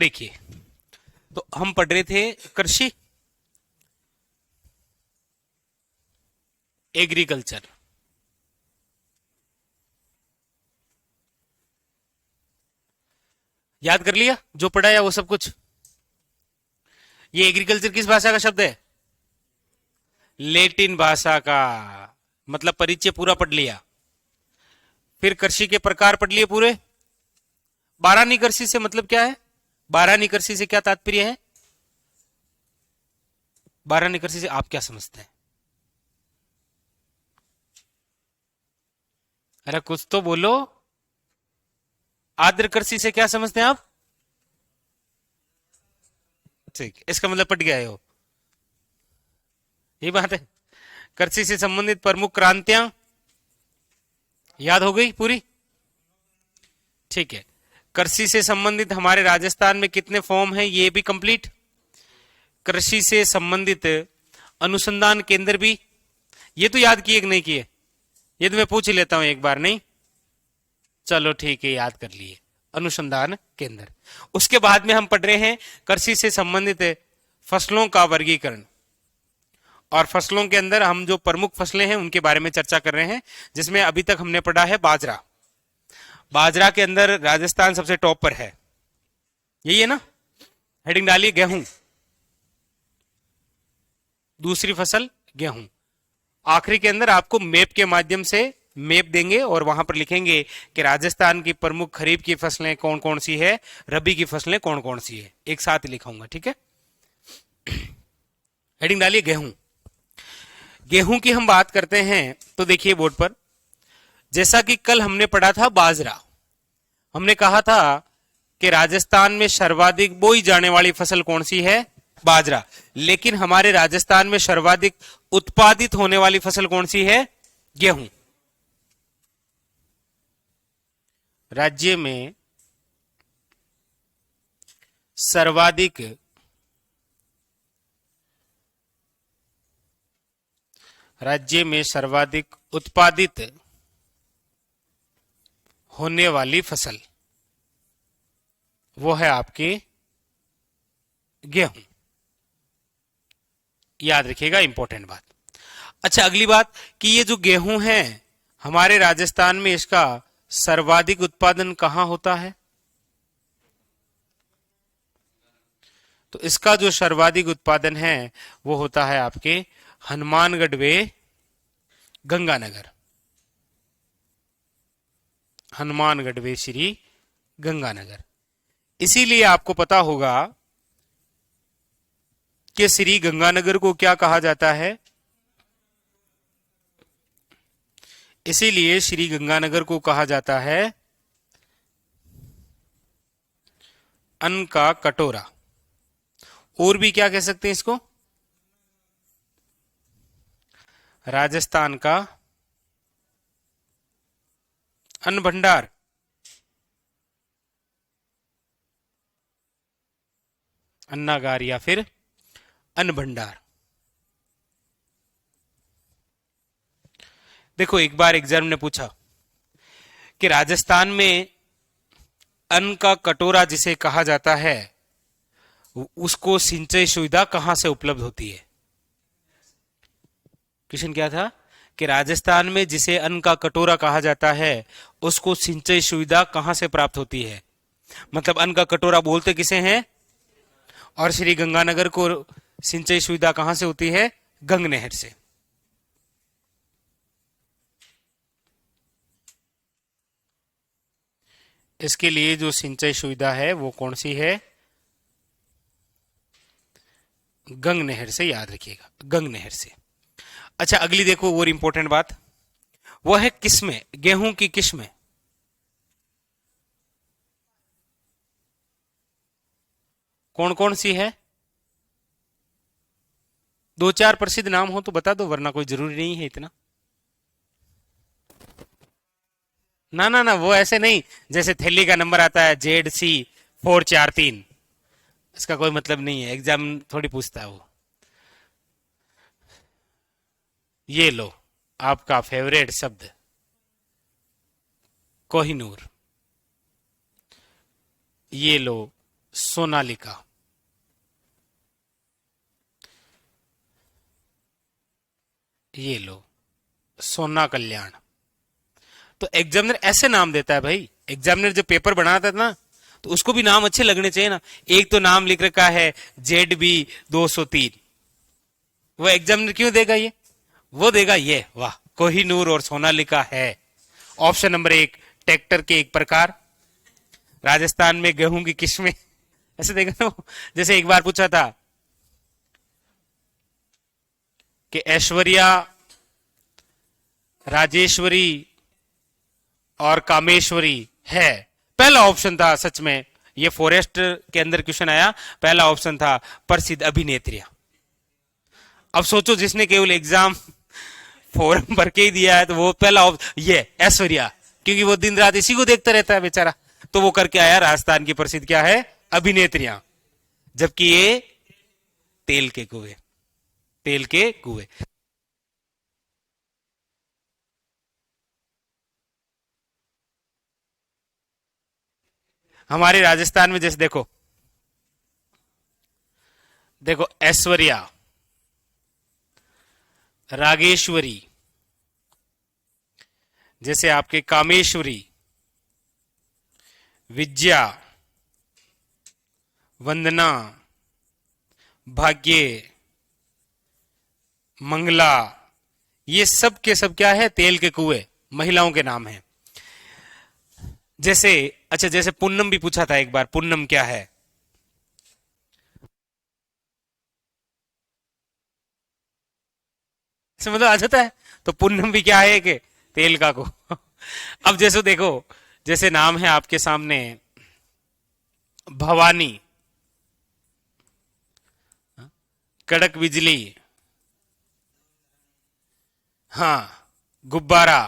देखिए, तो हम पढ़ रहे थे कृषि, एग्रीकल्चर। याद कर लिया जो पढ़ाया वो सब कुछ? ये एग्रीकल्चर किस भाषा का शब्द है? लेटिन भाषा का। मतलब परिचय पूरा पढ़ लिया। फिर कृषि के प्रकार पढ़ लिए पूरे। बारानी कृषि से मतलब क्या है? बारानी कृषि से क्या तात्पर्य है? बारानी कृषि से आप क्या समझते हैं? अरे कुछ तो बोलो। आर्द्र कृषि से क्या समझते हैं आप? ठीक, इसका मतलब पट गया है हो। ये बात है। कृषि से संबंधित प्रमुख क्रांतियां याद हो गई पूरी? ठीक है। कृषि से संबंधित हमारे राजस्थान में कितने फॉर्म हैं ये भी कंप्लीट। कृषि से संबंधित अनुसंधान केंद्र भी, ये तो याद किए कि नहीं किए? ये तो मैं पूछ ही लेता हूं एक बार, नहीं? चलो ठीक है, याद कर लिए अनुसंधान केंद्र। उसके बाद में हम पढ़ रहे हैं कृषि से संबंधित फसलों का वर्गीकरण, और फसलों के अंदर हम जो प्रमुख फसलें हैं उनके बारे में चर्चा कर रहे हैं, जिसमें अभी तक हमने पढ़ा है बाजरा। बाजरा के अंदर राजस्थान सबसे टॉप पर है, यही है ना? हेडिंग डालिए गेहूं। दूसरी फसल गेहूं। आखिरी के अंदर आपको मैप के माध्यम से मैप देंगे और वहां पर लिखेंगे कि राजस्थान की प्रमुख खरीफ की फसलें कौन कौन सी है, रबी की फसलें कौन कौन सी है, एक साथ लिखाऊंगा, ठीक है? हेडिंग डालिए गेहूं। गेहूं की हम बात करते हैं तो देखिए बोर्ड पर, जैसा कि कल हमने पढ़ा था बाजरा, हमने कहा था कि राजस्थान में सर्वाधिक बोई जाने वाली फसल कौन सी है? बाजरा। लेकिन हमारे राजस्थान में सर्वाधिक उत्पादित होने वाली फसल कौन सी है? गेहूं। राज्य में सर्वाधिक उत्पादित होने वाली फसल वो है आपकी गेहूं। याद रखिएगा, इंपॉर्टेंट बात। अच्छा, अगली बात कि ये जो गेहूं है हमारे राजस्थान में, इसका सर्वाधिक उत्पादन कहां होता है? तो इसका जो सर्वाधिक उत्पादन है वो होता है आपके हनुमानगढ़ वे गंगानगर। हनुमानगढ़ वे श्री गंगानगर। इसीलिए आपको पता होगा कि श्री गंगानगर को क्या कहा जाता है? इसीलिए श्री गंगानगर को कहा जाता है अन्न का कटोरा। और भी क्या कह सकते हैं इसको? राजस्थान का अन्न भंडार। अन्नागार या फिर अन्न भंडार। देखो, एक बार एग्जाम ने पूछा कि राजस्थान में अन्न का कटोरा जिसे कहा जाता है उसको सिंचाई सुविधा कहां से उपलब्ध होती है? क्वेश्चन क्या था कि राजस्थान में जिसे अन्न का कटोरा कहा जाता है उसको सिंचाई सुविधा कहां से प्राप्त होती है? मतलब अन्न का कटोरा बोलते किसे हैं? और श्री गंगानगर को सिंचाई सुविधा कहां से होती है? गंग नहर से। इसके लिए जो सिंचाई सुविधा है वो कौन सी है? गंग नहर से। याद रखिएगा, गंग नहर से। अच्छा, अगली देखो और इंपॉर्टेंट बात, वो है किस्में। गेहूं की किस्में कौन कौन सी है? दो चार प्रसिद्ध नाम हो तो बता दो, वरना कोई जरूरी नहीं है इतना। ना ना ना, वो ऐसे नहीं जैसे थैली का नंबर आता है ZC443, इसका कोई मतलब नहीं है, एग्जाम थोड़ी पूछता है वो। ये लो आपका फेवरेट शब्द कोहिनूर। ये लो सोनालिका। ये लो, सोना कल्याण। तो एग्जामिनर ऐसे नाम देता है भाई, एग्जामिनर जो पेपर बनाता था ना, तो उसको भी नाम अच्छे लगने चाहिए ना। एक तो नाम लिख रखा है ZB 203, वो एग्जामिनर क्यों देगा ये? वो देगा ये, वाह कोहिनूर और सोनालिका है। ऑप्शन नंबर 1, ट्रैक्टर के एक प्रकार, राजस्थान में गेहूं की किस्में। ऐसे देखा ना, जैसे एक बार पूछा था कि ऐश्वर्या, राजेश्वरी और कामेश्वरी है। पहला ऑप्शन था, सच में ये फॉरेस्ट के अंदर क्वेश्चन आया, पहला ऑप्शन था प्रसिद्ध अभिनेत्रियां। अब सोचो जिसने केवल एग्जाम फॉर्म भर के ही दिया है, तो वो पहला ये ऐश्वर्या, क्योंकि वो दिन रात इसी को देखता रहता है बेचारा, तो वो करके आया राजस्थान की प्रसिद्ध क्या है, अभिनेत्रियां। जबकि ये तेल के कुएं, तेल के कुएं। हमारे राजस्थान में जैसे देखो, देखो ऐश्वर्या, रागेश्वरी, जैसे आपके कामेश्वरी, विद्या, वंदना, भाग्य, मंगला, ये सब के सब क्या है, तेल के कुएं, महिलाओं के नाम है। जैसे अच्छा, जैसे पूनम भी पूछा था एक बार, पूनम क्या है? मतलब आ जाता है, तो पूनम भी क्या है कि तेल का को। अब जैसे देखो, जैसे नाम है आपके सामने भवानी, कड़क बिजली, हाँ, गुब्बारा,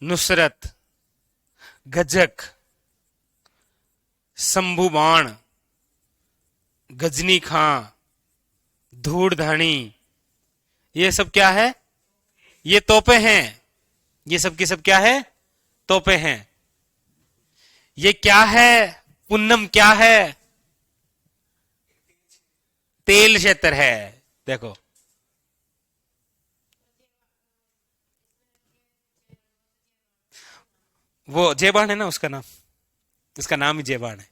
नुसरत, गजक, शंभू बाण, गजनी खां, धूड़ धानी, ये सब क्या है, ये तोपे हैं। ये सब की सब क्या है, तोपे हैं। ये क्या है, पूनम क्या है, तेल क्षेत्र है। देखो, वो जेबान है ना उसका नाम, उसका नाम ही जेबान है।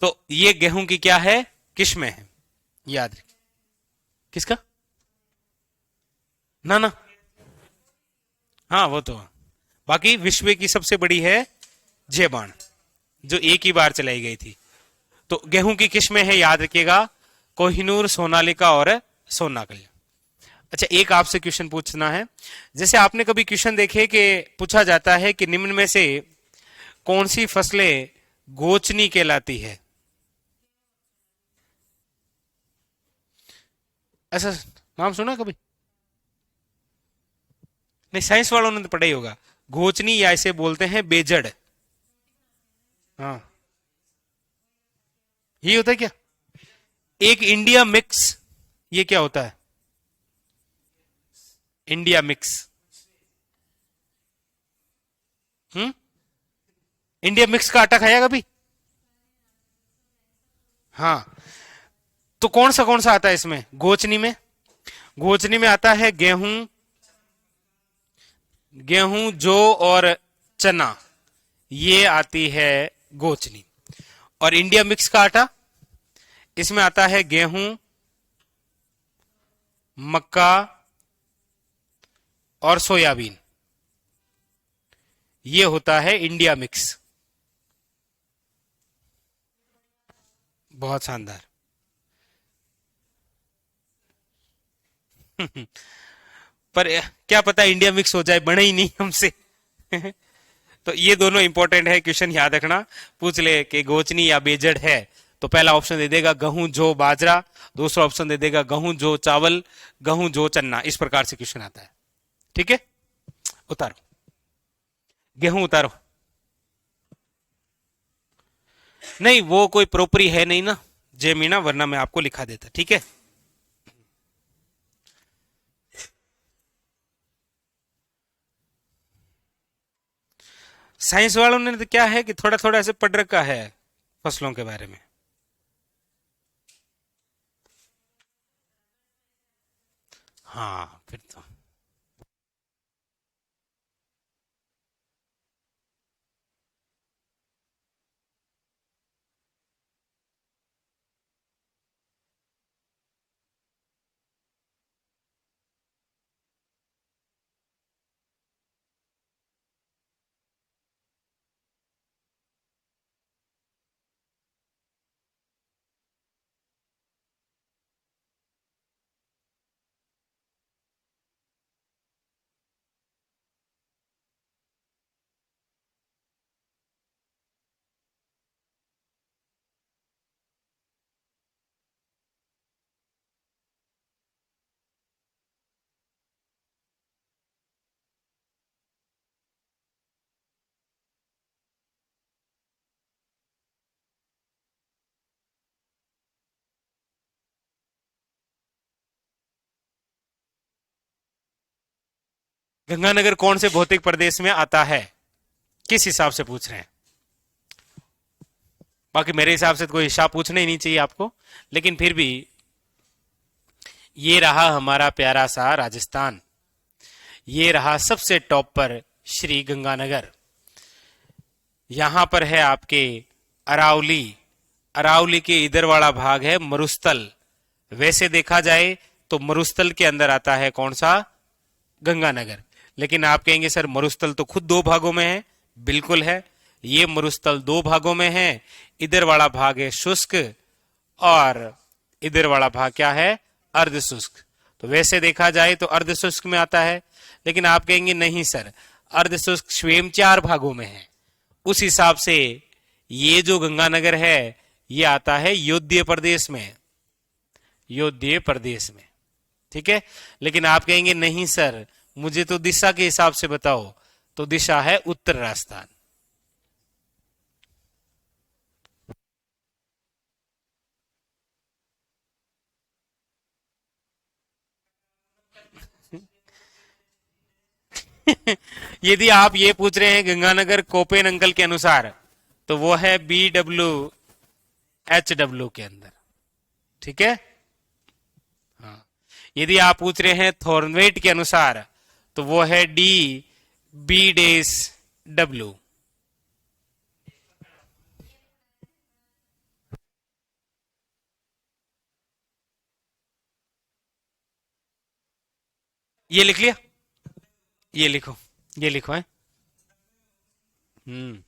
तो ये गेहूं की क्या है, किस्में है, याद रखिए। किसका? ना ना, हाँ वो तो, बाकी विश्व की सबसे बड़ी है जेबान, जो एक ही बार चलाई गई थी। तो गेहूं की किस्में है, याद रखिएगा, कोहिनूर, सोनालिका और सोनाकल्या। अच्छा, एक आपसे क्वेश्चन पूछना है। जैसे आपने कभी क्वेश्चन देखे कि पूछा जाता है कि निम्न में से कौन सी फसलें गोचनी कहलाती है? ऐसा नाम सुना कभी? नहीं, साइंस वालों ने तो पढ़ा ही होगा। गोचनी, या इसे बोलते हैं बेजड़। हाँ, ये होता है क्या? एक इंडिया मिक्स, ये क्या होता है, इंडिया मिक्स? हम्म, इंडिया मिक्स का आटा खाया कभी? हाँ, तो कौन सा आता है इसमें, गोचनी में? गोचनी में आता है गेहूं, गेहूं, जौ और चना, ये आती है गोचनी। और इंडिया मिक्स का आटा, इसमें आता है गेहूं, मक्का और सोयाबीन, ये होता है इंडिया मिक्स। बहुत शानदार। पर क्या पता इंडिया मिक्स हो जाए, बने ही नहीं हमसे। तो ये दोनों इंपॉर्टेंट है, क्वेश्चन याद रखना। पूछ ले कि गोचनी या बेजड़ है, तो पहला ऑप्शन दे देगा गेहूं, जौ, बाजरा। दूसरा ऑप्शन दे देगा गेहूं, जौ, चावल, गेहूं, जौ, चन्ना। इस प्रकार से क्वेश्चन आता है। ठीक है, उतारो, गेहूं उतारो। नहीं, वो कोई प्रॉपरी है नहीं ना जेमीना, वरना मैं आपको लिखा देता। ठीक है, साइंस वालों ने तो क्या है कि थोड़ा थोड़ा ऐसे पढ़ रखा है, फसलों के बारे में। हाँ फिर तो गंगानगर कौन से भौतिक प्रदेश में आता है, किस हिसाब से पूछ रहे हैं? बाकी मेरे हिसाब से तो कोई हिसाब पूछना ही नहीं चाहिए आपको, लेकिन फिर भी ये रहा हमारा प्यारा सा राजस्थान, ये रहा सबसे टॉप पर श्री गंगानगर। यहां पर है आपके अरावली, अरावली के इधर वाला भाग है मरुस्थल। वैसे देखा जाए तो मरुस्थल के अंदर आता है कौन सा, गंगानगर। लेकिन आप कहेंगे सर मरुस्थल तो खुद दो भागों में है। बिल्कुल है, ये मरुस्थल दो भागों में है। इधर वाला भाग है शुष्क और इधर वाला भाग क्या है, अर्ध शुष्क। तो वैसे देखा जाए तो अर्ध शुष्क में आता है, लेकिन आप कहेंगे नहीं सर अर्ध शुष्क स्वयं चार भागों में है। उस हिसाब से ये जो गंगानगर है ये आता है योध्य प्रदेश में, योध्य प्रदेश में। ठीक है, लेकिन आप कहेंगे नहीं सर मुझे तो दिशा के हिसाब से बताओ, तो दिशा है उत्तर राजस्थान। यदि आप ये पूछ रहे हैं गंगानगर कोपेन अंकल के अनुसार, तो वो है BWHW के अंदर। ठीक है, हाँ। यदि आप पूछ रहे हैं थॉर्नवेट के अनुसार, तो वो है DBW। ये लिख लिया, ये लिखो, ये लिखो है। हम्म।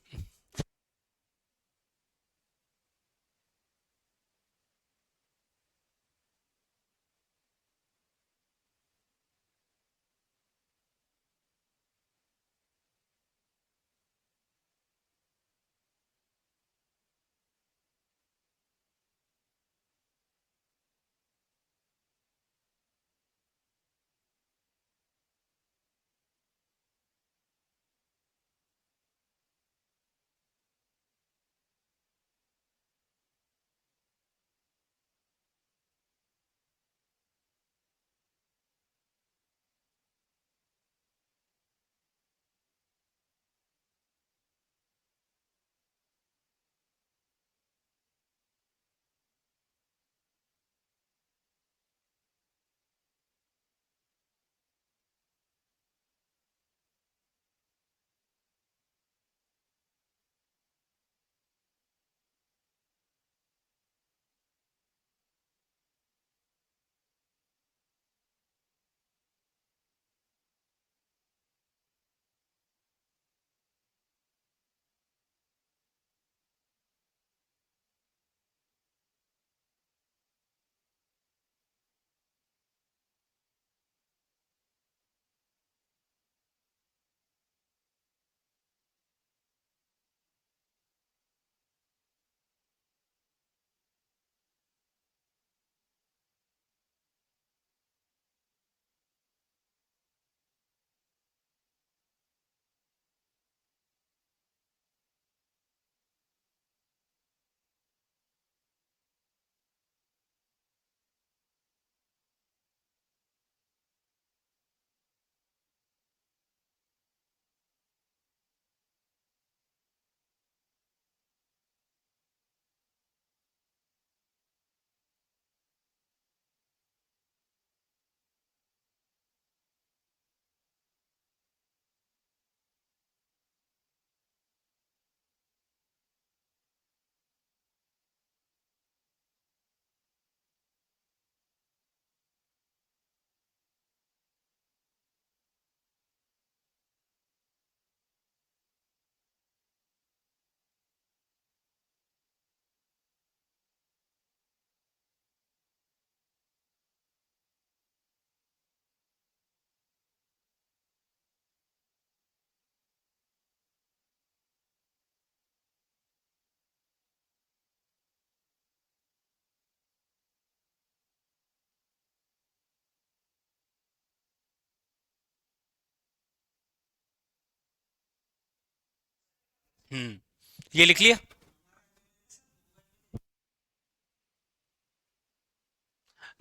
ये लिख लिया।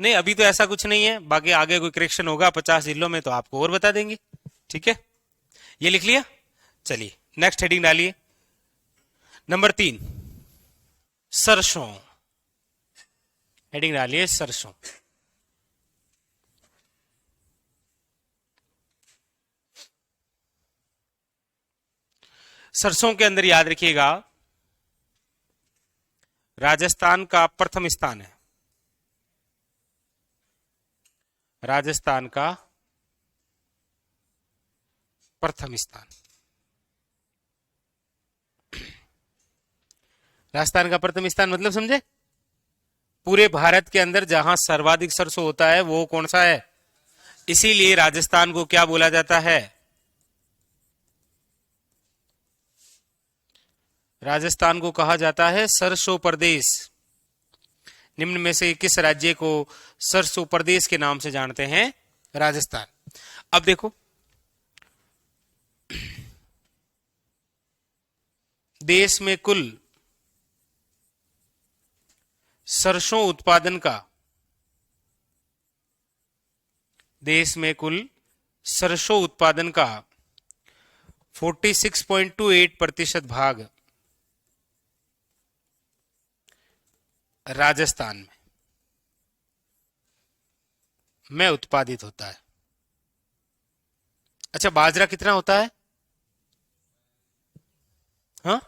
नहीं, अभी तो ऐसा कुछ नहीं है, बाकी आगे कोई करेक्शन होगा 50 जिलों में तो आपको और बता देंगे। ठीक है, ये लिख लिया। चलिए नेक्स्ट हेडिंग डालिए, नंबर 3, सरसों। हेडिंग डालिए सरसों। सरसों के अंदर याद रखिएगा राजस्थान का प्रथम स्थान है। राजस्थान का प्रथम स्थान। राजस्थान का प्रथम स्थान मतलब समझे? पूरे भारत के अंदर जहां सर्वाधिक सरसों होता है वो कौन सा है? इसीलिए राजस्थान को क्या बोला जाता है? राजस्थान को कहा जाता है सरसों प्रदेश। निम्न में से किस राज्य को सरसों प्रदेश के नाम से जानते हैं? राजस्थान। अब देखो, देश में कुल सरसों उत्पादन का, देश में कुल सरसों उत्पादन का 46.28% भाग राजस्थान में उत्पादित होता है। अच्छा, बाजरा कितना होता है? हाँ,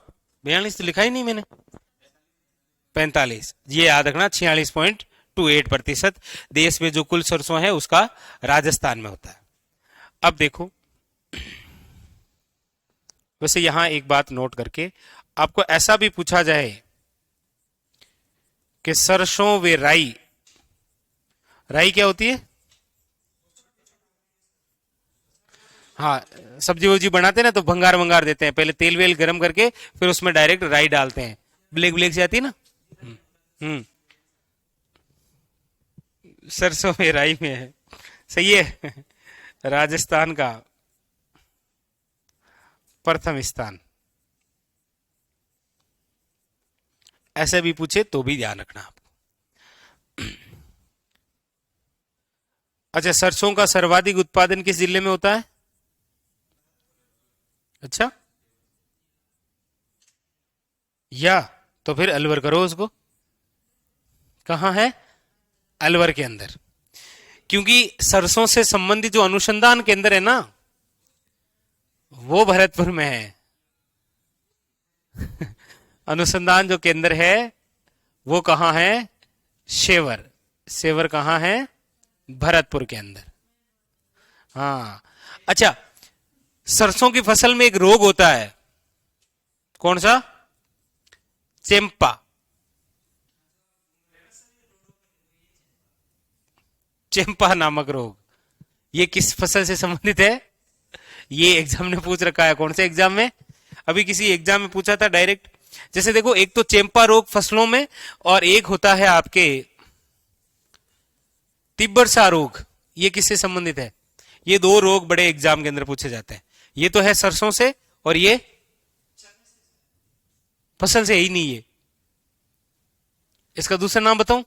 42 तो लिखा ही नहीं मैंने। 45, ये याद रखना, 46.28% देश में जो कुल सरसों है उसका राजस्थान में होता है। अब देखो, वैसे यहां एक बात नोट करके, आपको ऐसा भी पूछा जाए कि सरसों व राई, राई क्या होती है? हाँ, सब्जी वब्जी बनाते हैं ना तो भंगार वंगार देते हैं, पहले तेल वेल गरम करके फिर उसमें डायरेक्ट राई डालते हैं, ब्लैक ब्लैक से आती है ना। हम्म, सरसों में राई में है, सही है। राजस्थान का प्रथम स्थान, ऐसे भी पूछे तो भी ध्यान रखना आपको। अच्छा, सरसों का सर्वाधिक उत्पादन किस जिले में होता है? अच्छा, या तो फिर अलवर करो उसको। कहां है? अलवर के अंदर, क्योंकि सरसों से संबंधित जो अनुसंधान केंद्र है ना वो भरतपुर में है। अनुसंधान जो केंद्र है वो कहां है? शेवर। शेवर कहां है? भरतपुर के अंदर। हाँ, अच्छा, सरसों की फसल में एक रोग होता है, कौन सा? चेम्पा। चेम्पा नामक रोग, ये किस फसल से संबंधित है? ये एग्जाम ने पूछ रखा है। कौन से एग्जाम में? अभी किसी एग्जाम में पूछा था डायरेक्ट। जैसे देखो, एक तो चेम्पा रोग फसलों में, और एक होता है आपके तिब्बरसा रोग। ये किससे संबंधित है? ये दो रोग बड़े एग्जाम के अंदर पूछे जाते हैं। ये तो है सरसों से, और ये फसल से ही नहीं है। इसका दूसरा नाम बताऊं?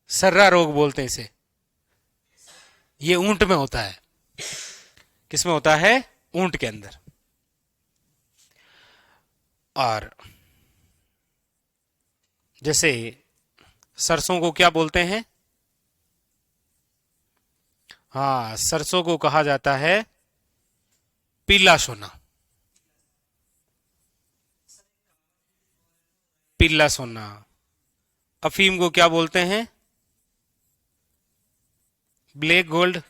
सर्रा रोग बोलते हैं इसे। ये ऊंट में होता है। किसमें होता है? ऊंट के अंदर। और जैसे सरसों को क्या बोलते हैं? हाँ, सरसों को कहा जाता है पीला सोना। पीला सोना। अफीम को क्या बोलते हैं? ब्लैक गोल्ड,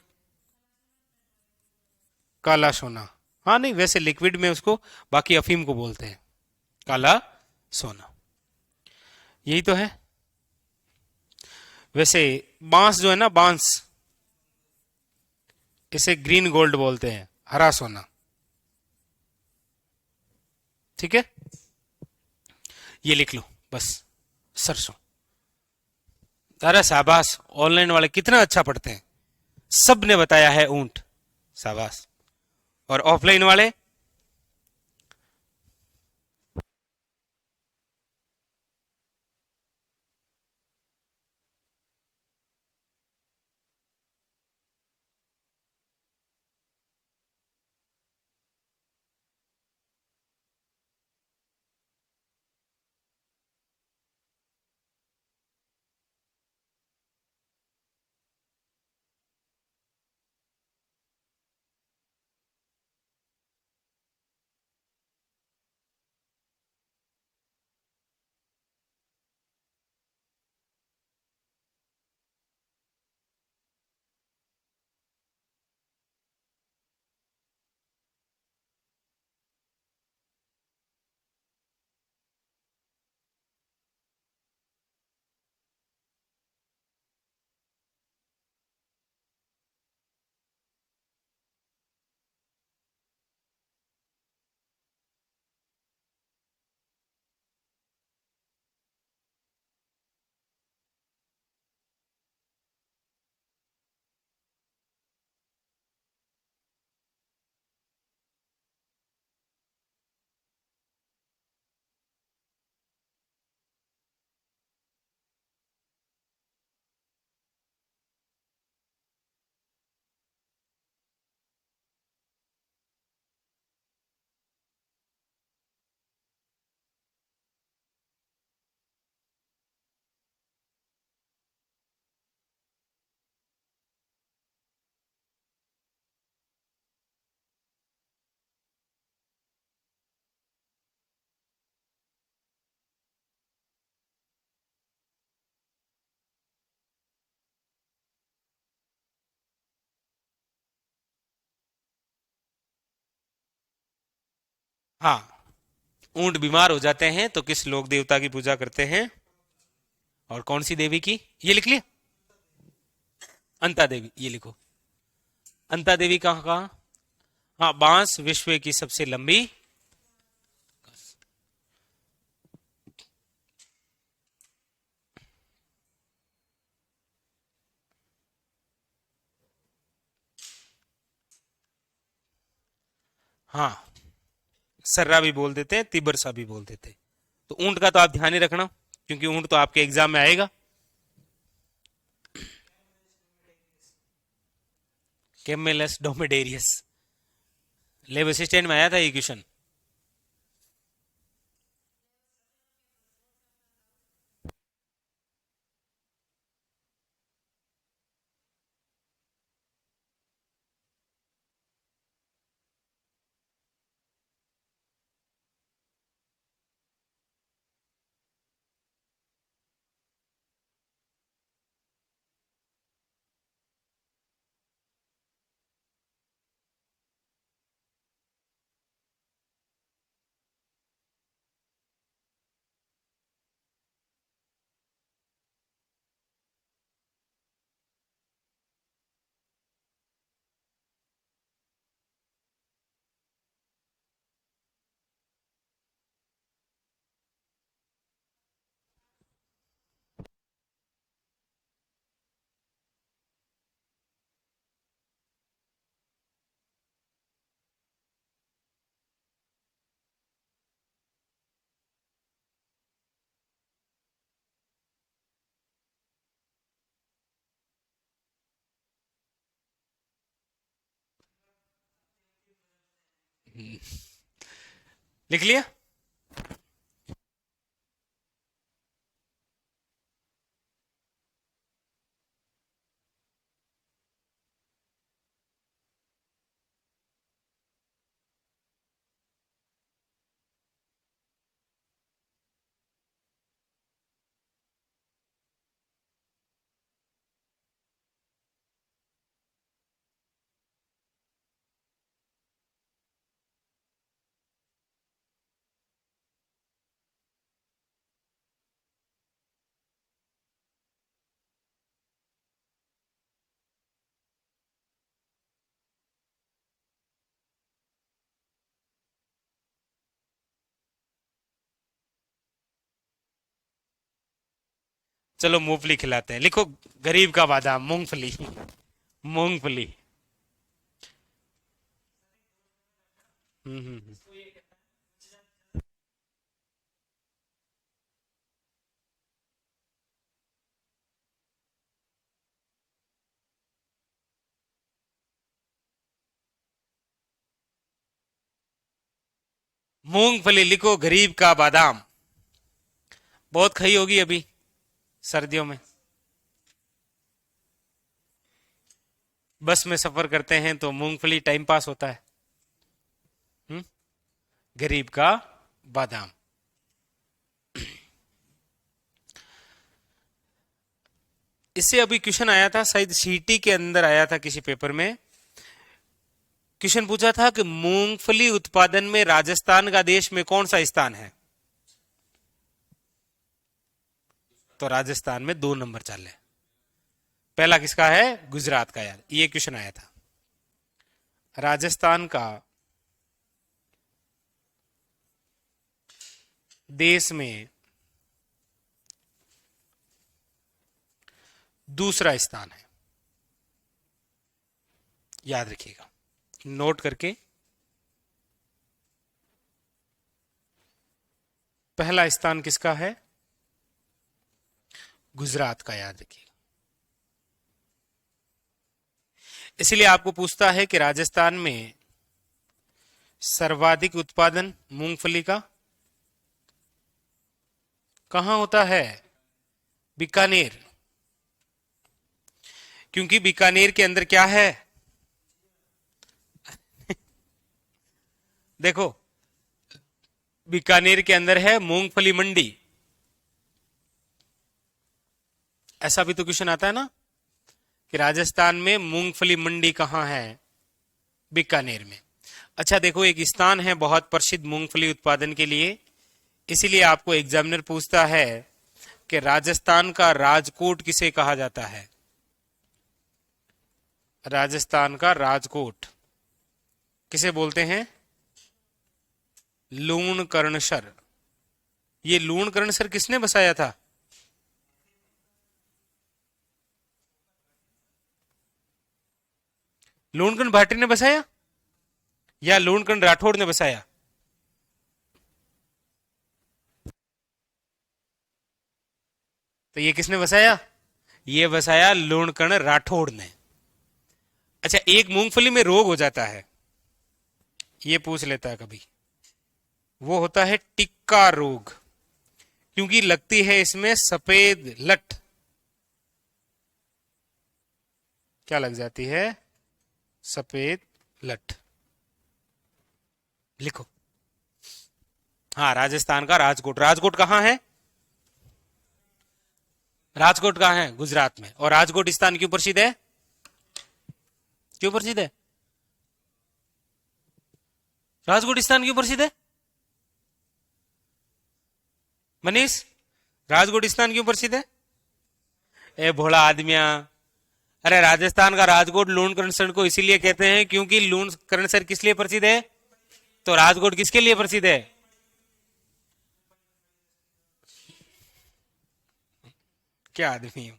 काला सोना। हाँ, नहीं वैसे लिक्विड में उसको, बाकी अफीम को बोलते हैं काला सोना। यही तो है। वैसे बांस जो है ना, बांस, इसे ग्रीन गोल्ड बोलते हैं, हरा सोना। ठीक है, ये लिख लो बस, सरसों। अरे शाबाश, ऑनलाइन वाले कितना अच्छा पढ़ते हैं। सब ने बताया है ऊंट, शाबाश। और ऑफलाइन वाले? हाँ, ऊंट बीमार हो जाते हैं तो किस लोक देवता की पूजा करते हैं? और कौन सी देवी की? ये लिख लिया। अंता देवी, ये लिखो। अंता देवी कहाँ कहाँ? हाँ, बांस विश्व की सबसे लंबी। हाँ, सर्रा भी बोल देते हैं, तिबरसा भी बोल देते हैं। तो ऊंट का तो आप ध्यान ही रखना, क्योंकि ऊंट तो आपके एग्जाम में आएगा। कैमेलस डोमेडेरियस, लेब असिस्टेंट में आया था ये क्वेश्चन। लिख लिया। चलो मूंगफली खिलाते हैं, लिखो। गरीब का बादाम, मूंगफली। मूंगफली। हम्म। मूंगफली लिखो, गरीब का बादाम। बहुत खाई होगी अभी सर्दियों में, बस में सफर करते हैं तो मूंगफली टाइम पास होता है। हम्म। गरीब का बादाम। इससे अभी क्वेश्चन आया था, शायद सीटी के अंदर आया था किसी पेपर में। क्वेश्चन पूछा था कि मूंगफली उत्पादन में राजस्थान का देश में कौन सा स्थान है। तो राजस्थान में 2 नंबर चल है। पहला किसका है? गुजरात का। यार ये क्वेश्चन आया था। राजस्थान का देश में दूसरा स्थान है, याद रखिएगा नोट करके। पहला स्थान किसका है? गुजरात का, याद रखिएगा। इसलिए आपको पूछता है कि राजस्थान में सर्वाधिक उत्पादन मूंगफली का कहां होता है? बीकानेर। क्योंकि बीकानेर के अंदर क्या है? देखो, बीकानेर के अंदर है मूंगफली मंडी। ऐसा भी तो क्वेश्चन आता है ना कि राजस्थान में मूंगफली मंडी कहां है? बीकानेर में। अच्छा देखो, एक स्थान है बहुत प्रसिद्ध मूंगफली उत्पादन के लिए, इसीलिए आपको एग्जामिनर पूछता है कि राजस्थान का राजकोट किसे कहा जाता है। राजस्थान का राजकोट किसे बोलते हैं? लूणकरणसर। ये लूणकरणसर किसने बसाया था? लूणकरण भाटी ने बसाया या लूणकरण राठौड़ ने बसाया? तो ये किसने बसाया? ये बसाया लूणकरण राठौड़ ने। अच्छा, एक मूंगफली में रोग हो जाता है, ये पूछ लेता है कभी। वो होता है टिक्का रोग, क्योंकि लगती है इसमें सफेद लट। क्या लग जाती है? सफेद लट। लिखो। हाँ, राजस्थान का राजकोट। राजकोट कहां है? राजकोट कहां है? गुजरात में। और राजकोट स्थान क्यों प्रसिद्ध है? क्यों प्रसिद्ध है? राजकोट स्थान क्यों प्रसिद्ध है मनीष? राजकोट स्थान क्यों प्रसिद्ध है? ए भोला आदमिया, अरे राजस्थान का राजकोट लूणकरणसर को इसीलिए कहते हैं क्योंकि लूणकरणसर किस लिए प्रसिद्ध है? तो राजकोट किसके लिए प्रसिद्ध है? क्या आदमी हो?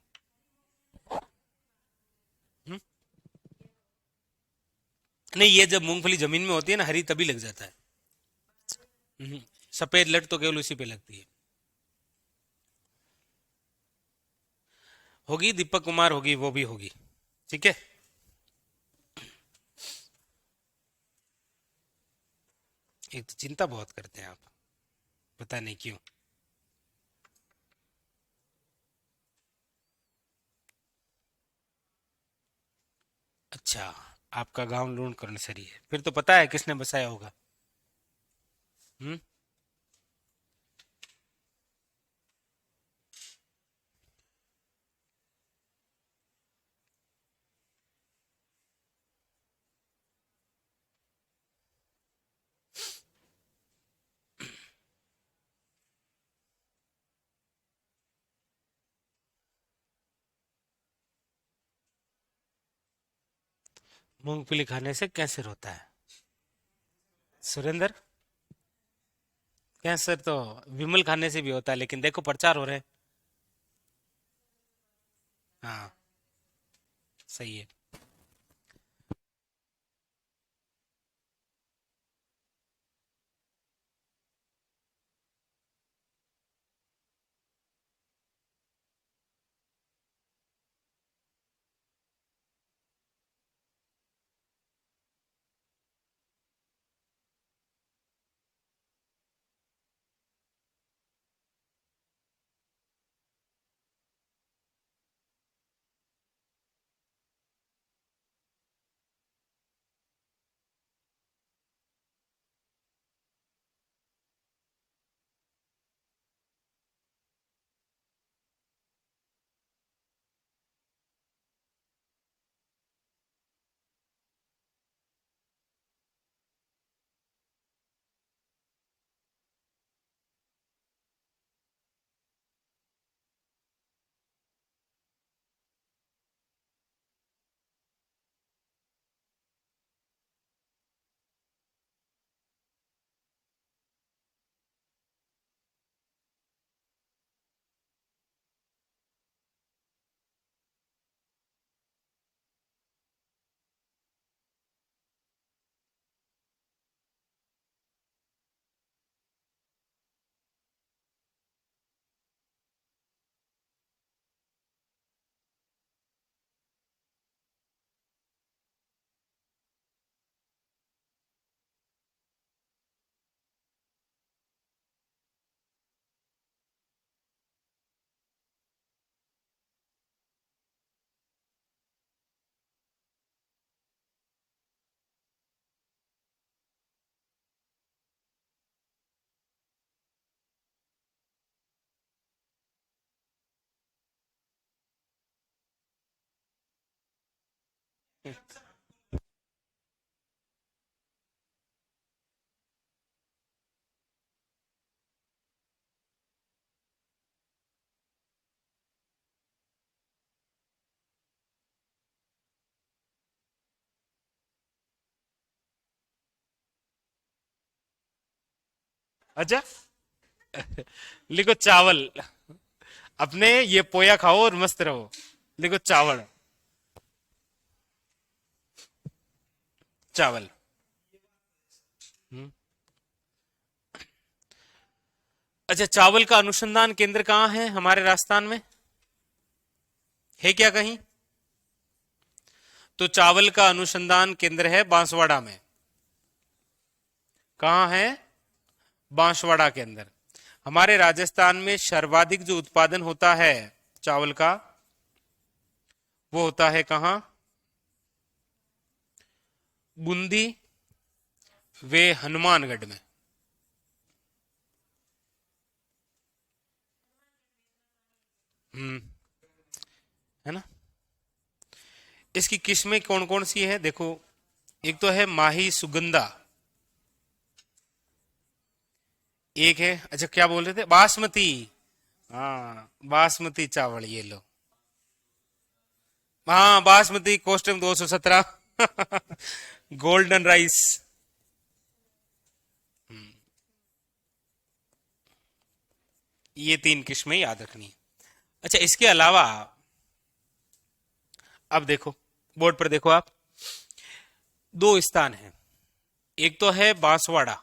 हम्म? नहीं, ये जब मूंगफली जमीन में होती है ना हरी, तभी लग जाता है। सफेद लट तो केवल उसी पे लगती है। होगी, दीपक कुमार होगी, वो भी होगी। ठीक है। एक तो चिंता बहुत करते हैं आप, पता नहीं क्यों। अच्छा, आपका गांव लूणकरणसरी है, फिर तो पता है किसने बसाया होगा। हम्म। मूंगफली खाने से कैंसर होता है? सुरेंद्र, कैंसर तो विमल खाने से भी होता है, लेकिन देखो प्रचार हो रहे हैं। हाँ, सही है। अच्छा, लिखो चावल। अपने ये पोया खाओ और मस्त रहो। लिखो चावल। चावल। हम्म। अच्छा, चावल का अनुसंधान केंद्र कहाँ है हमारे राजस्थान में? है क्या कहीं? तो चावल का अनुसंधान केंद्र है बांसवाड़ा में। कहाँ है? बांसवाड़ा के अंदर। हमारे राजस्थान में सर्वाधिक जो उत्पादन होता है चावल का, वो होता है कहाँ? बूंदी वे हनुमानगढ़ में। हम्म। है ना? इसकी किस्में कौन कौन सी है देखो। एक तो है माही सुगंधा। एक है, अच्छा क्या बोल रहे थे, बासमती। हाँ, बासमती चावल, ये लो। हाँ, बासमती कोस्टम 217। Golden rice. ये तीन किस्में याद रखनी है। अच्छा, इसके अलावा अब देखो, बोर्ड पर देखो आप, दो स्थान हैं। एक तो है बांसवाड़ा,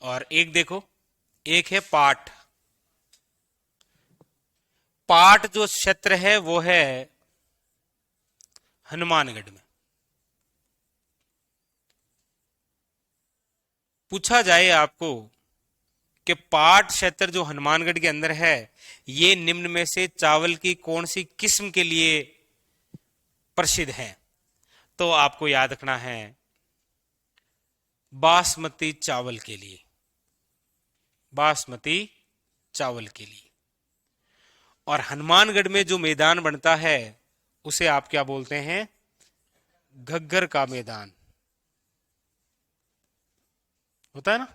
और एक देखो, एक है पाट। पाट जो क्षेत्र है वो है हनुमानगढ़ में। पूछा जाए आपको कि पाट क्षेत्र जो हनुमानगढ़ के अंदर है, ये निम्न में से चावल की कौन सी किस्म के लिए प्रसिद्ध है, तो आपको याद रखना है बासमती चावल के लिए। बासमती चावल के लिए। और हनुमानगढ़ में जो मैदान बनता है उसे आप क्या बोलते हैं? घग्गर का मैदान होता है ना,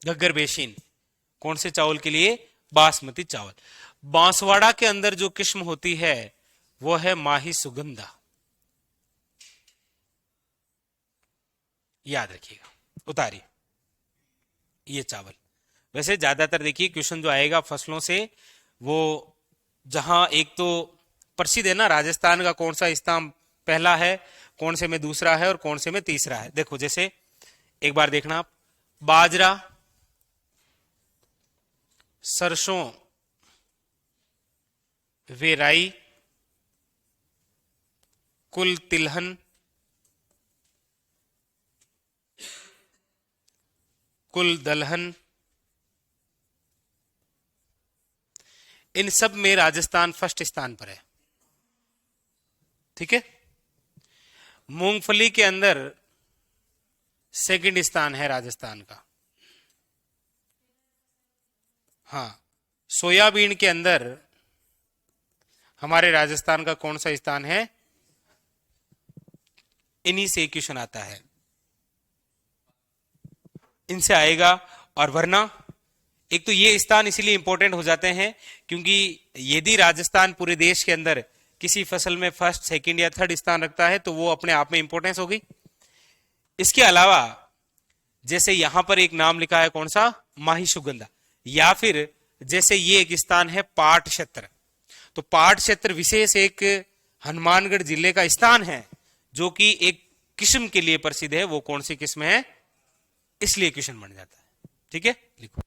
घग्गर बेसिन। कौन से चावल के लिए? बासमती चावल। बांसवाड़ा के अंदर जो किस्म होती है वो है माही सुगंधा। याद रखिएगा, उतारिए ये चावल। वैसे ज्यादातर देखिए क्वेश्चन जो आएगा फसलों से, वो जहां एक तो प्रसिद्ध है ना, राजस्थान का कौन सा स्थान पहला है, कौन से में दूसरा है और कौन से में तीसरा है। देखो जैसे एक बार देखना आप, बाजरा, सरसों, वेराई, कुल तिलहन, कुल दलहन, इन सब में राजस्थान फर्स्ट स्थान पर है। ठीक है। मूंगफली के अंदर सेकंड स्थान है राजस्थान का। हाँ, सोयाबीन के अंदर हमारे राजस्थान का कौन सा स्थान है? इन्हीं से क्वेश्चन आता है, इनसे आएगा। और वरना एक तो ये स्थान इसलिए इंपॉर्टेंट हो जाते हैं क्योंकि यदि राजस्थान पूरे देश के अंदर किसी फसल में फर्स्ट, सेकंड या थर्ड स्थान रखता है तो वो अपने आप में इंपॉर्टेंस होगी। इसके अलावा जैसे यहां पर एक नाम लिखा है कौन सा? माही सुगंधा। या फिर जैसे ये एक स्थान है पाट क्षेत्र, तो पाट क्षेत्र विशेष एक हनुमानगढ़ जिले का स्थान है जो कि एक किस्म के लिए प्रसिद्ध है। वो कौन सी किस्म है? इसलिए क्वेश्चन बन जाता है। ठीक है, लिखो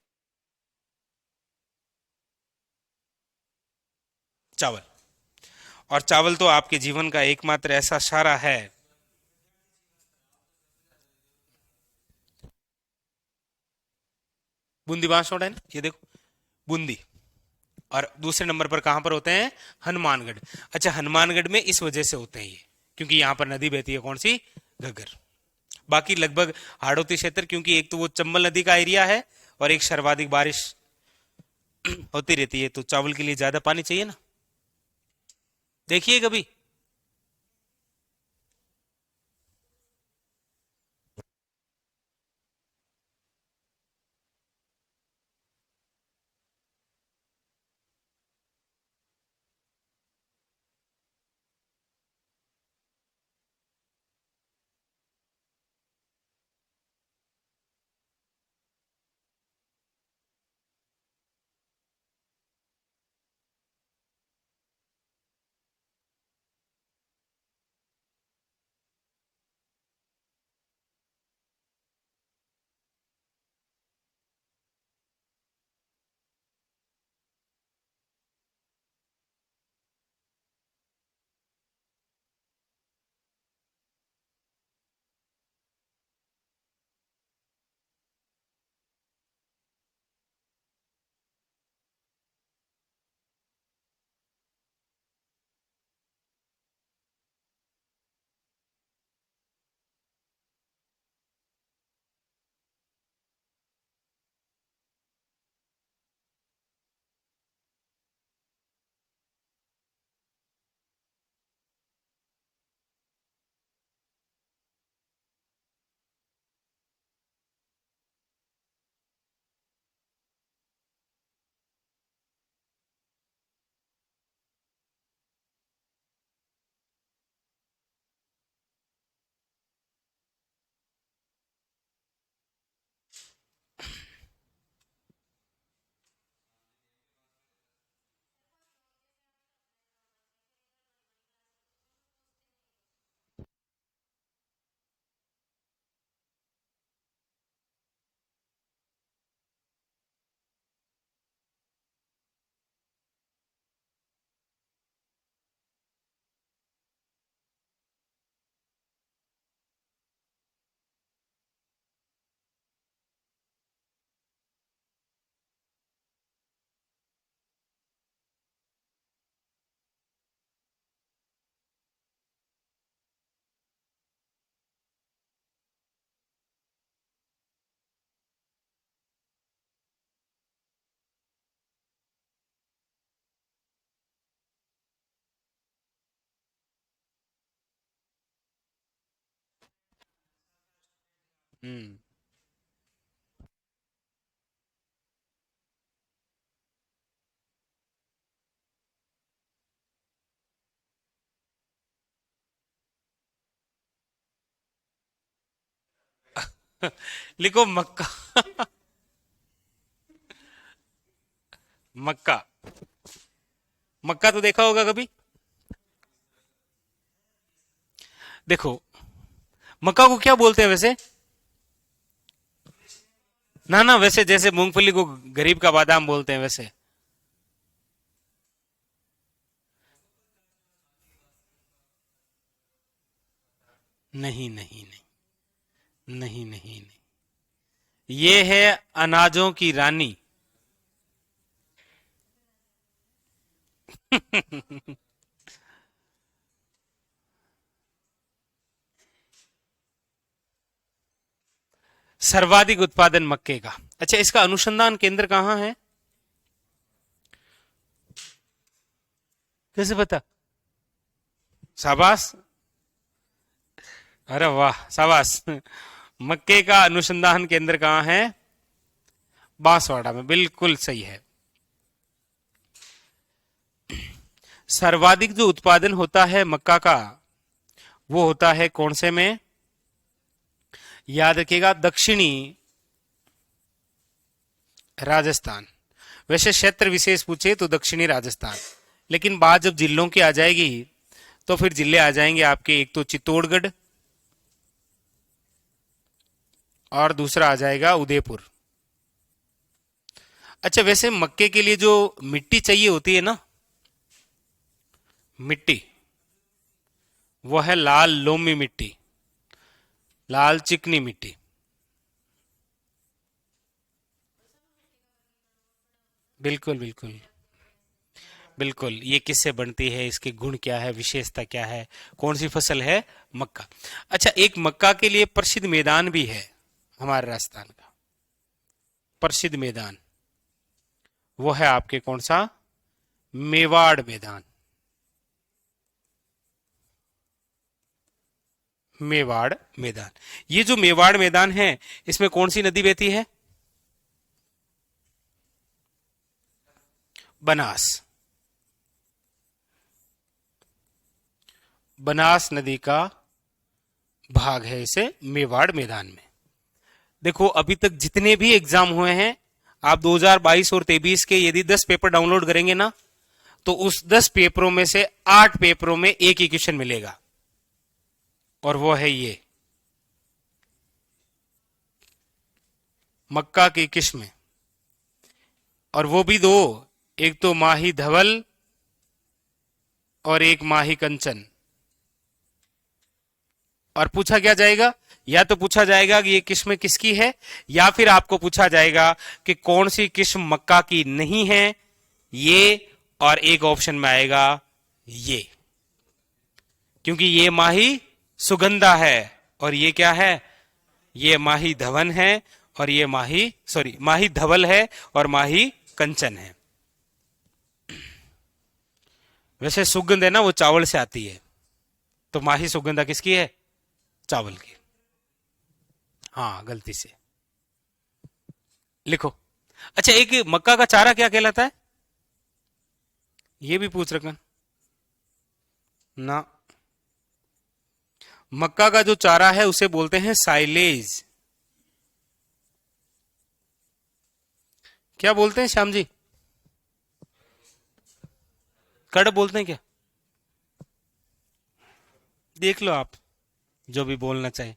चावल। और चावल तो आपके जीवन का एकमात्र ऐसा सारा है। बूंदी बांसवाड़ा है ना, ये देखो बूंदी। और दूसरे नंबर पर कहां पर होते हैं? हनुमानगढ़। अच्छा, हनुमानगढ़ में इस वजह से होते हैं ये क्योंकि यहां पर नदी बहती है, कौन सी? घग्गर। बाकी लगभग हाड़ौती क्षेत्र, क्योंकि एक तो वो चंबल नदी का एरिया है और एक सर्वाधिक बारिश होती रहती है, तो चावल के लिए ज्यादा पानी चाहिए ना। देखिए कभी हम्म। लिखो मक्का। मक्का। मक्का तो देखा होगा कभी। देखो, मक्का को क्या बोलते हैं वैसे? ना ना, वैसे जैसे मूंगफली को गरीब का बादाम बोलते हैं वैसे। नहीं नहीं नहीं। नहीं नहीं नहीं। ये है अनाजों की रानी। सर्वाधिक उत्पादन मक्के का। अच्छा, इसका अनुसंधान केंद्र कहाँ है? कैसे पता? शाबाश। अरे वाह, शाबाश। मक्के का अनुसंधान केंद्र कहाँ है? बांसवाड़ा में, बिल्कुल सही है। सर्वाधिक जो उत्पादन होता है मक्का का, वो होता है कौन से में? याद रखिएगा, दक्षिणी राजस्थान। वैसे क्षेत्र विशेष पूछे तो दक्षिणी राजस्थान, लेकिन बात जब जिलों की आ जाएगी तो फिर जिले आ जाएंगे आपके, एक तो चित्तौड़गढ़ और दूसरा आ जाएगा उदयपुर। अच्छा, वैसे मक्के के लिए जो मिट्टी चाहिए होती है ना, मिट्टी, वो है लाल लोमी मिट्टी, लाल चिकनी मिट्टी। बिल्कुल बिल्कुल। बिल्कुल, ये किससे बनती है, इसके गुण क्या है, विशेषता क्या है, कौन सी फसल है? मक्का। अच्छा, एक मक्का के लिए प्रसिद्ध मैदान भी है हमारे राजस्थान का। प्रसिद्ध मैदान, वो है आपके कौन सा? मेवाड़ मैदान। मेवाड़ मैदान। ये जो मेवाड़ मैदान है, इसमें कौन सी नदी बहती है? बनास। बनास नदी का भाग है इसे मेवाड़ मैदान में। देखो, अभी तक जितने भी एग्जाम हुए हैं, आप 2022 और 23 के यदि 10 पेपर डाउनलोड करेंगे ना, तो उस 10 पेपरों में से 8 पेपरों में एक ही क्वेश्चन मिलेगा, और वो है ये, मक्का की किस्म। और वो भी दो, एक तो माही धवल और एक माही कंचन। और पूछा क्या जाएगा? या तो पूछा जाएगा कि ये किस्म किसकी है, या फिर आपको पूछा जाएगा कि कौन सी किस्म मक्का की नहीं है, ये। और एक ऑप्शन में आएगा ये, क्योंकि ये माही सुगंधा है, और ये क्या है? ये माही धवन है, और ये माही, सॉरी, माही धवल है और माही कंचन है। वैसे सुगंध है ना, वो चावल से आती है, तो माही सुगंधा किसकी है? चावल की। हाँ, गलती से। लिखो। अच्छा, एक मक्का का चारा क्या कहलाता है? ये भी पूछ रखा ना। मक्का का जो चारा है उसे बोलते हैं साइलेज। क्या बोलते हैं श्याम जी? कड़ बोलते हैं क्या? देख लो आप, जो भी बोलना चाहे।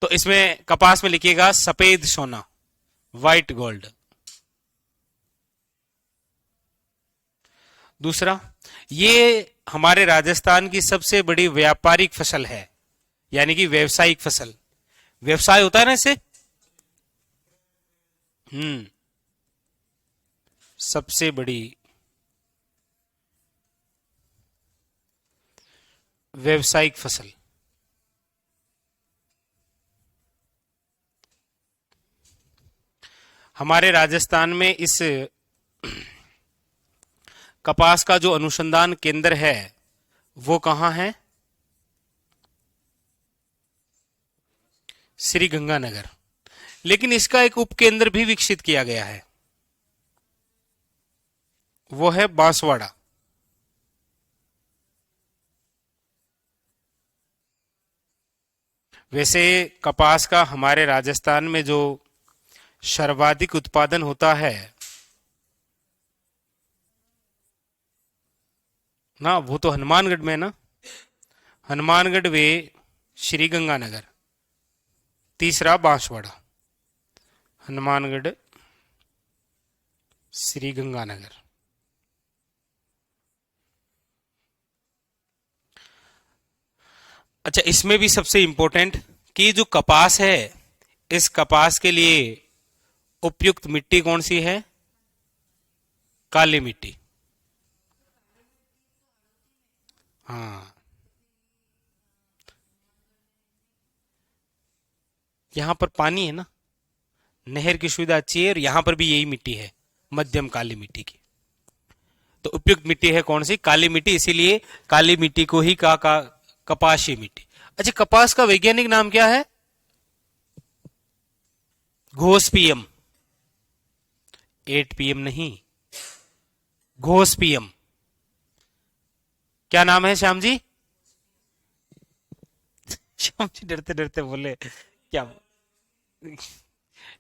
तो इसमें कपास में लिखिएगा सफेद सोना, व्हाइट गोल्ड। दूसरा, ये हमारे राजस्थान की सबसे बड़ी व्यापारिक फसल है, यानी कि व्यवसायिक फसल। व्यवसाय होता है ना इससे। सबसे बड़ी व्यवसायिक फसल। हमारे राजस्थान में इस कपास का जो अनुसंधान केंद्र है वो कहां है? श्री गंगानगर। लेकिन इसका एक उपकेंद्र भी विकसित किया गया है, वो है बांसवाड़ा। वैसे कपास का हमारे राजस्थान में जो सर्वाधिक उत्पादन होता है ना, वो तो हनुमानगढ़ में ना। हनुमानगढ़ वे श्री गंगानगर, तीसरा बांसवाड़ा। हनुमानगढ़, श्री गंगानगर। अच्छा, इसमें भी सबसे इंपॉर्टेंट कि जो कपास है, इस कपास के लिए उपयुक्त मिट्टी कौन सी है? काली मिट्टी। हाँ, यहां पर पानी है ना, नहर की सुविधा अच्छी है, और यहां पर भी यही मिट्टी है, मध्यम काली मिट्टी की। तो उपयुक्त मिट्टी है कौन सी? काली मिट्टी। इसीलिए काली मिट्टी को ही कपासी मिट्टी। अच्छा, कपास का वैज्ञानिक नाम क्या है? घोस्पियम। 8 PM नहीं, घोस्पियम। क्या नाम है श्याम जी? श्याम जी डरते डरते बोले क्या?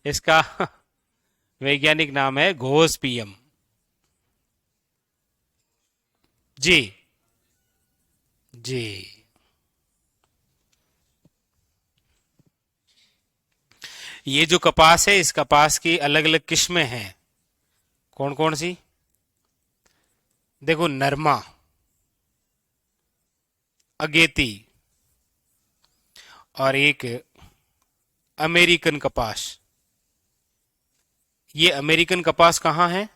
इसका वैज्ञानिक नाम है घोस्पियम। जी जी। ये जो कपास है, इस कपास की अलग अलग किस्में हैं। कौन कौन सी? देखो, नरमा, अगेती, और एक अमेरिकन कपास। ये अमेरिकन कपास कहां है?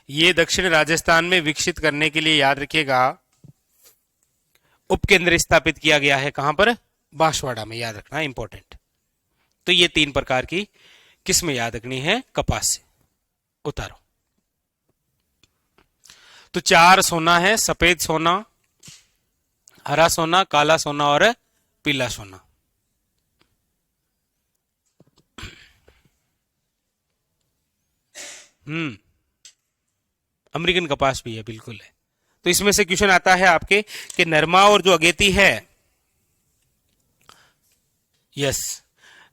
ये दक्षिण राजस्थान में विकसित करने के लिए, याद रखिएगा, उपकेंद्र स्थापित किया गया है। कहां पर? बांसवाड़ा में। याद रखना, इंपॉर्टेंट। तो ये 3 प्रकार की किस्में याद रखनी है कपास से। उतारो। तो 4 सोना है: सफेद सोना, हरा सोना, काला सोना और पीला सोना। अमेरिकन कपास भी है, बिल्कुल है। तो इसमें से क्वेश्चन आता है आपके कि नरमा और जो अगेती है, यस,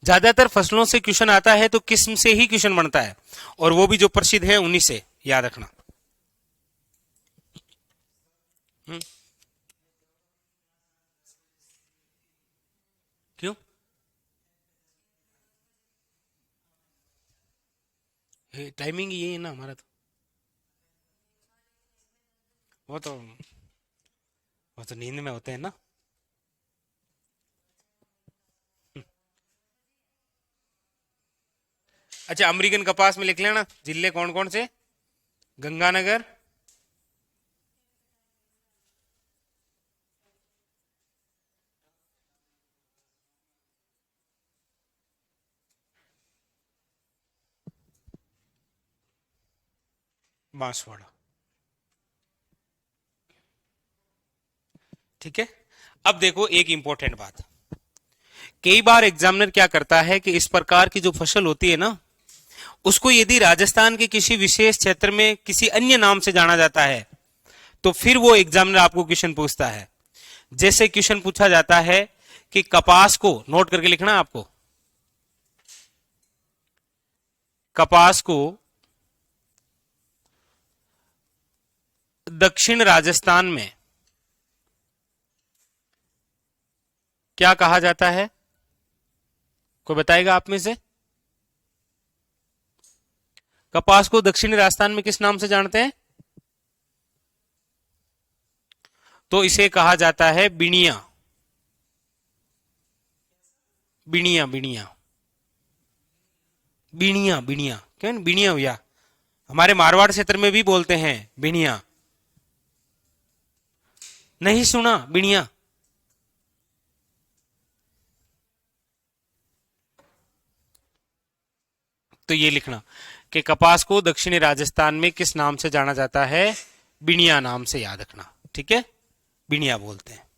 ज्यादातर फसलों से क्वेश्चन आता है, तो किस्म से ही क्वेश्चन बनता है, और वो भी जो प्रसिद्ध है उन्हीं से। याद रखना। क्यों? टाइमिंग ये है ना हमारा। तो वो तो वो तो नींद में होते हैं ना। अच्छा, अमेरिकन कपास में लिख लेना जिले कौन कौन से: गंगानगर, बांसवाड़ा। ठीक है। अब देखो एक इंपॉर्टेंट बात, कई बार एग्जामिनर क्या करता है कि इस प्रकार की जो फसल होती है ना, उसको यदि राजस्थान के किसी विशेष क्षेत्र में किसी अन्य नाम से जाना जाता है, तो फिर वो एग्जामिनर आपको क्वेश्चन पूछता है। जैसे क्वेश्चन पूछा जाता है कि कपास को, नोट करके लिखना आपको, कपास को दक्षिण राजस्थान में क्या कहा जाता है? कोई बताएगा आप में से? कपास को दक्षिणी राजस्थान में किस नाम से जानते हैं? तो इसे कहा जाता है बिनिया। बिनिया बिनिया बिनिया बिनिया, क्यों बिनिया भैया? हमारे मारवाड़ क्षेत्र में भी बोलते हैं बिनिया। नहीं सुना बिनिया? तो ये लिखना कि कपास को दक्षिणी राजस्थान में किस नाम से जाना जाता है? बिनिया नाम से याद रखना, ठीक है? बिनिया बोलते हैं।